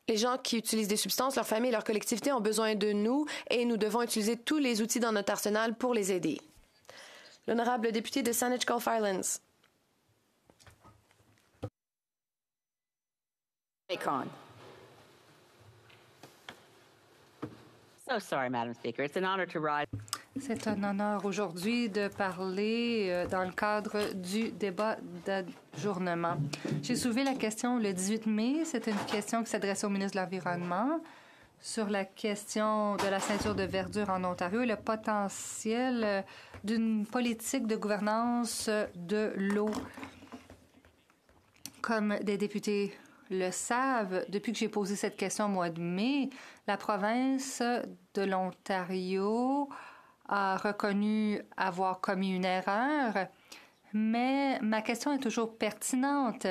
Les gens qui utilisent des substances, leurs familles et leurs collectivités ont besoin de nous et nous devons utiliser tous les outils dans notre arsenal pour les aider. L'honorable député de Saanich Gulf Islands. So sorry, Madam Speaker. It's an honor to rise. C'est un honneur aujourd'hui de parler dans le cadre du débat d'adjournement. J'ai soulevé la question le 18 mai. C'est une question qui s'adressait au ministre de l'Environnement sur la question de la ceinture de verdure en Ontario et le potentiel d'une politique de gouvernance de l'eau. Comme des députés le savent, depuis que j'ai posé cette question au mois de mai, la province de l'Ontario a reconnu avoir commis une erreur, mais ma question est toujours pertinente.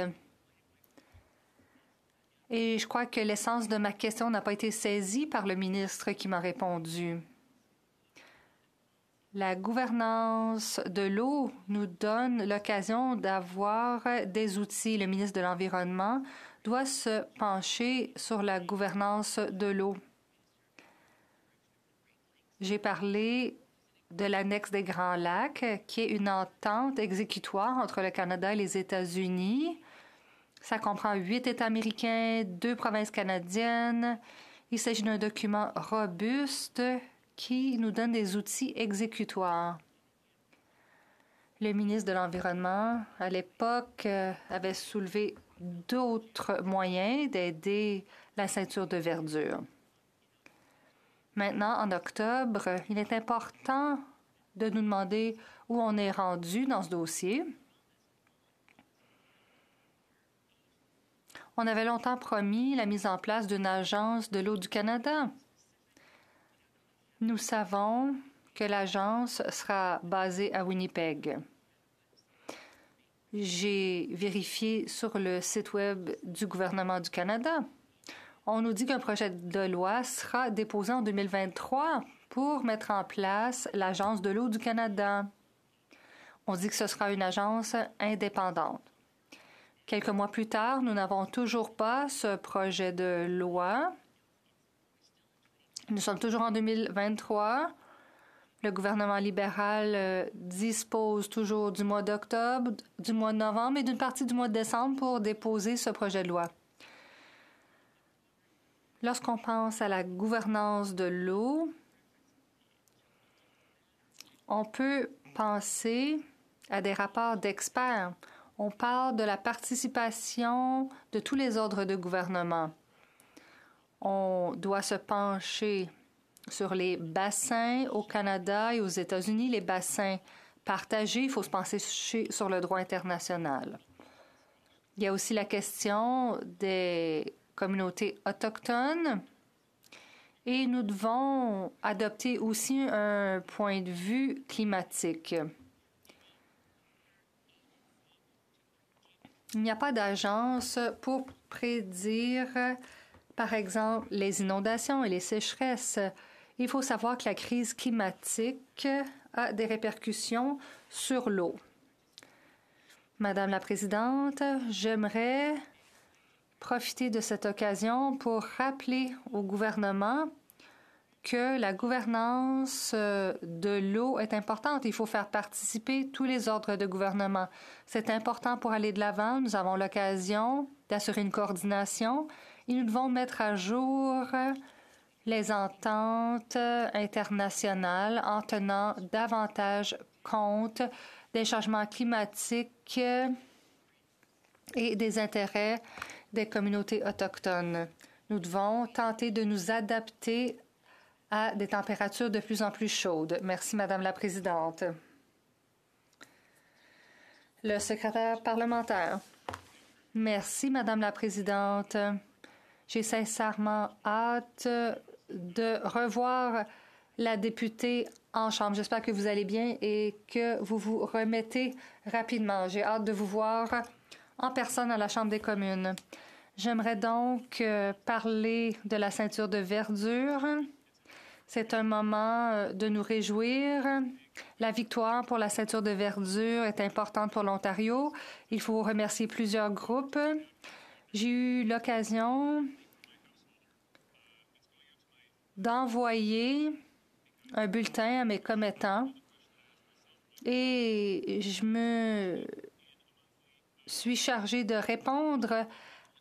Et je crois que l'essence de ma question n'a pas été saisie par le ministre qui m'a répondu. La gouvernance de l'eau nous donne l'occasion d'avoir des outils. Le ministre de l'Environnement doit se pencher sur la gouvernance de l'eau. J'ai parlé de l'annexe des Grands Lacs, qui est une entente exécutoire entre le Canada et les États-Unis. Ça comprend 8 États américains, 2 provinces canadiennes. Il s'agit d'un document robuste qui nous donne des outils exécutoires. Le ministre de l'Environnement, à l'époque, avait soulevé d'autres moyens d'aider la ceinture de verdure. Maintenant, en octobre, il est important de nous demander où on est rendu dans ce dossier. On avait longtemps promis la mise en place d'une agence de l'eau du Canada. Nous savons que l'agence sera basée à Winnipeg. J'ai vérifié sur le site Web du gouvernement du Canada. On nous dit qu'un projet de loi sera déposé en 2023 pour mettre en place l'Agence de l'eau du Canada. On dit que ce sera une agence indépendante. Quelques mois plus tard, nous n'avons toujours pas ce projet de loi. Nous sommes toujours en 2023. Le gouvernement libéral dispose toujours du mois d'octobre, du mois de novembre et d'une partie du mois de décembre pour déposer ce projet de loi. Lorsqu'on pense à la gouvernance de l'eau, on peut penser à des rapports d'experts. On parle de la participation de tous les ordres de gouvernement. On doit se pencher sur les bassins au Canada et aux États-Unis, les bassins partagés. Il faut se pencher sur le droit international. Il y a aussi la question des communautés autochtones et nous devons adopter aussi un point de vue climatique. Il n'y a pas d'agence pour prédire, par exemple, les inondations et les sécheresses. Il faut savoir que la crise climatique a des répercussions sur l'eau. Madame la Présidente, j'aimerais profiter de cette occasion pour rappeler au gouvernement que la gouvernance de l'eau est importante. Il faut faire participer tous les ordres de gouvernement. C'est important pour aller de l'avant. Nous avons l'occasion d'assurer une coordination et nous devons mettre à jour les ententes internationales en tenant davantage compte des changements climatiques et des intérêts des communautés autochtones. Nous devons tenter de nous adapter à des températures de plus en plus chaudes. Merci, Madame la Présidente. Le secrétaire parlementaire. Merci, Madame la Présidente. J'ai sincèrement hâte de revoir la députée en Chambre. J'espère que vous allez bien et que vous vous remettez rapidement. J'ai hâte de vous voir en personne à la Chambre des communes. J'aimerais donc parler de la ceinture de verdure. C'est un moment de nous réjouir. La victoire pour la ceinture de verdure est importante pour l'Ontario. Il faut remercier plusieurs groupes. J'ai eu l'occasion d'envoyer un bulletin à mes commettants et je me suis chargée de répondre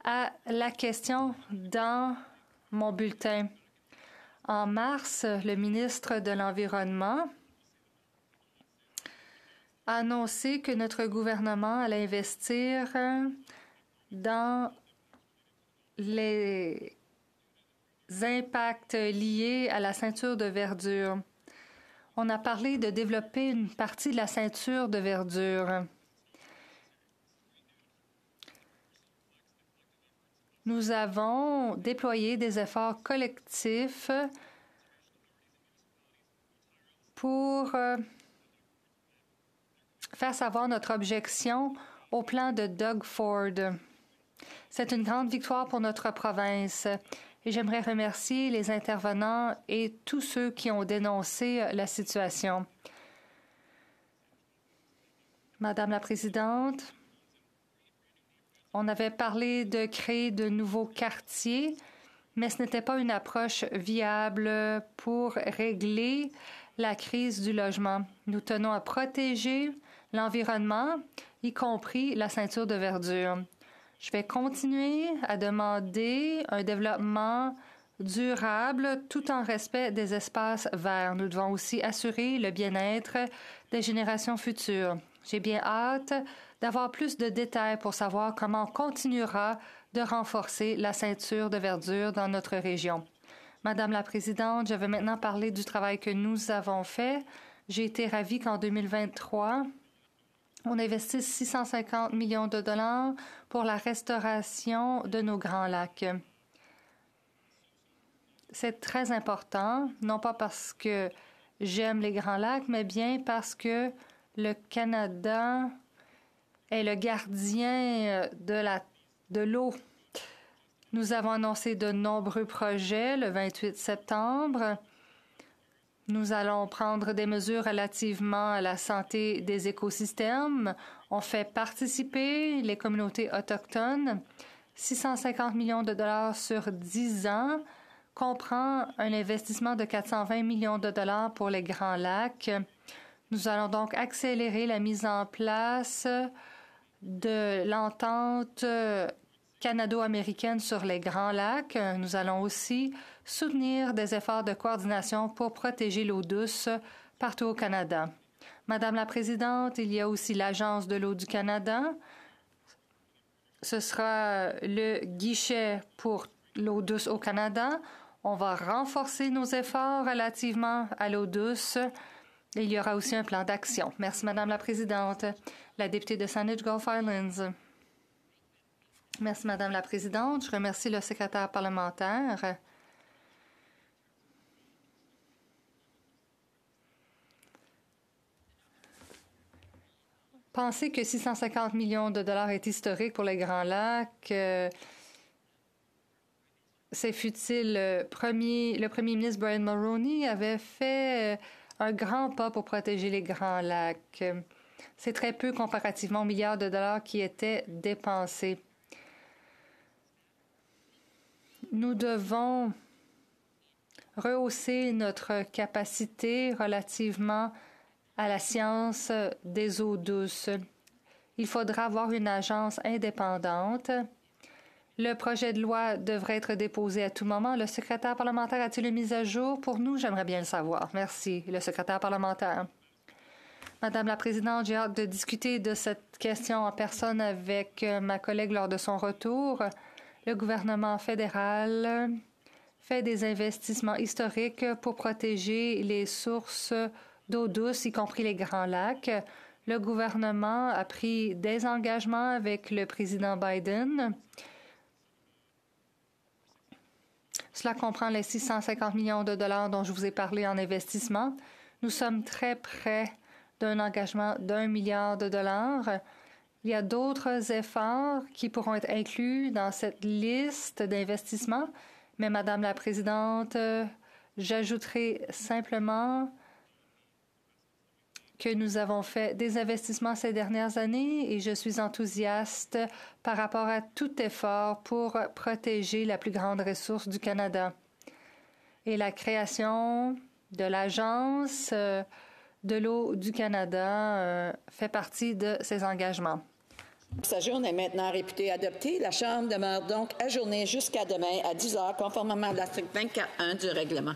à la question dans mon bulletin. En mars, le ministre de l'Environnement a annoncé que notre gouvernement allait investir dans les impacts liés à la ceinture de verdure. On a parlé de développer une partie de la ceinture de verdure. Nous avons déployé des efforts collectifs pour faire savoir notre objection au plan de Doug Ford. C'est une grande victoire pour notre province et j'aimerais remercier les intervenants et tous ceux qui ont dénoncé la situation. Madame la Présidente, on avait parlé de créer de nouveaux quartiers, mais ce n'était pas une approche viable pour régler la crise du logement. Nous tenons à protéger l'environnement, y compris la ceinture de verdure. Je vais continuer à demander un développement durable tout en respect des espaces verts. Nous devons aussi assurer le bien-être des générations futures. J'ai bien hâte d'avoir plus de détails pour savoir comment on continuera de renforcer la ceinture de verdure dans notre région. Madame la Présidente, je vais maintenant parler du travail que nous avons fait. J'ai été ravie qu'en 2023, on investisse 650 millions de dollars pour la restauration de nos grands lacs. C'est très important, non pas parce que j'aime les grands lacs, mais bien parce que le Canada est le gardien de l'eau. Nous avons annoncé de nombreux projets le 28 septembre. Nous allons prendre des mesures relativement à la santé des écosystèmes. On fait participer les communautés autochtones. 650 millions de dollars sur 10 ans comprend un investissement de 420 millions de dollars pour les Grands Lacs. Nous allons donc accélérer la mise en place de l'entente canado-américaine sur les Grands Lacs. Nous allons aussi soutenir des efforts de coordination pour protéger l'eau douce partout au Canada. Madame la Présidente, il y a aussi l'Agence de l'eau du Canada. Ce sera le guichet pour l'eau douce au Canada. On va renforcer nos efforts relativement à l'eau douce. Et il y aura aussi un plan d'action. Merci, Madame la Présidente. La députée de Saanich Gulf Islands. Merci, Madame la Présidente. Je remercie le secrétaire parlementaire. Penser que 650 millions de dollars est historique pour les Grands Lacs, c'est futile. Le premier ministre Brian Mulroney avait fait un grand pas pour protéger les Grands Lacs. C'est très peu comparativement aux milliards de dollars qui étaient dépensés. Nous devons rehausser notre capacité relativement à la science des eaux douces. Il faudra avoir une agence indépendante. Le projet de loi devrait être déposé à tout moment. Le secrétaire parlementaire a-t-il une mise à jour? Pour nous, j'aimerais bien le savoir. Merci, le secrétaire parlementaire. Madame la Présidente, j'ai hâte de discuter de cette question en personne avec ma collègue lors de son retour. Le gouvernement fédéral fait des investissements historiques pour protéger les sources d'eau douce, y compris les Grands Lacs. Le gouvernement a pris des engagements avec le président Biden. Cela comprend les 650 millions de dollars dont je vous ai parlé en investissement. Nous sommes très près d'un engagement d'1 milliard de dollars. Il y a d'autres efforts qui pourront être inclus dans cette liste d'investissements, mais Madame la Présidente, j'ajouterai simplement que nous avons fait des investissements ces dernières années et je suis enthousiaste par rapport à tout effort pour protéger la plus grande ressource du Canada. Et la création de l'Agence de l'eau du Canada fait partie de ces engagements. Sa journée est maintenant réputée adoptée. La Chambre demeure donc ajournée jusqu'à demain à 10 heures, conformément à l'article 24.1 du règlement.